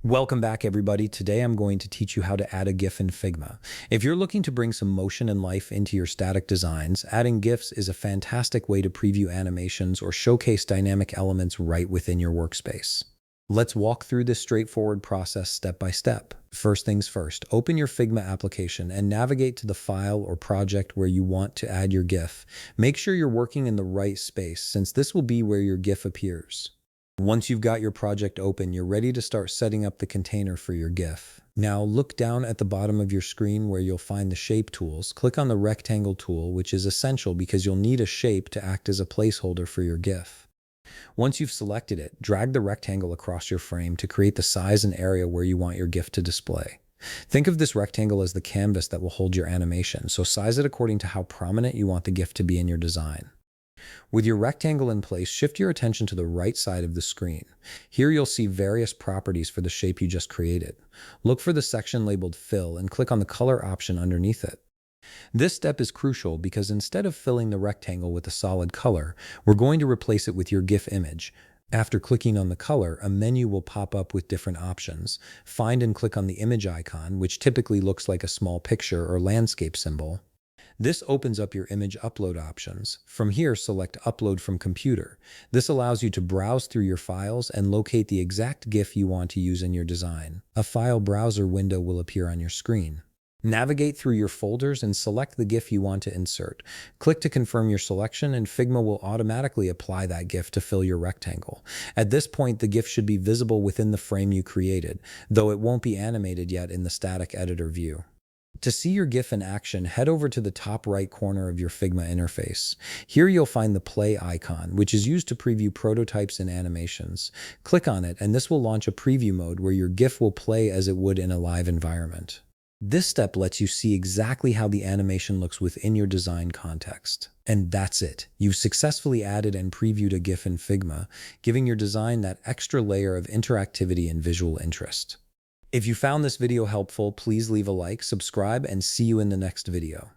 Welcome back, everybody. Today I'm going to teach you how to add a GIF in Figma. If you're looking to bring some motion and life into your static designs, adding GIFs is a fantastic way to preview animations or showcase dynamic elements right within your workspace. Let's walk through this straightforward process step by step. First things first, open your Figma application and navigate to the file or project where you want to add your GIF. Make sure you're working in the right space, since this will be where your GIF appears. Once you've got your project open, you're ready to start setting up the container for your GIF. Now look down at the bottom of your screen where you'll find the shape tools. Click on the rectangle tool, which is essential because you'll need a shape to act as a placeholder for your GIF. Once you've selected it, drag the rectangle across your frame to create the size and area where you want your GIF to display. Think of this rectangle as the canvas that will hold your animation, so size it according to how prominent you want the GIF to be in your design. With your rectangle in place, shift your attention to the right side of the screen. Here you'll see various properties for the shape you just created. Look for the section labeled Fill and click on the color option underneath it. This step is crucial because instead of filling the rectangle with a solid color, we're going to replace it with your GIF image. After clicking on the color, a menu will pop up with different options. Find and click on the image icon, which typically looks like a small picture or landscape symbol. This opens up your image upload options. From here, select Upload from Computer. This allows you to browse through your files and locate the exact GIF you want to use in your design. A file browser window will appear on your screen. Navigate through your folders and select the GIF you want to insert. Click to confirm your selection and Figma will automatically apply that GIF to fill your rectangle. At this point, the GIF should be visible within the frame you created, though it won't be animated yet in the static editor view. To see your GIF in action, head over to the top right corner of your Figma interface. Here you'll find the play icon, which is used to preview prototypes and animations. Click on it, and this will launch a preview mode where your GIF will play as it would in a live environment. This step lets you see exactly how the animation looks within your design context. And that's it. You've successfully added and previewed a GIF in Figma, giving your design that extra layer of interactivity and visual interest. If you found this video helpful, please leave a like, subscribe, and see you in the next video.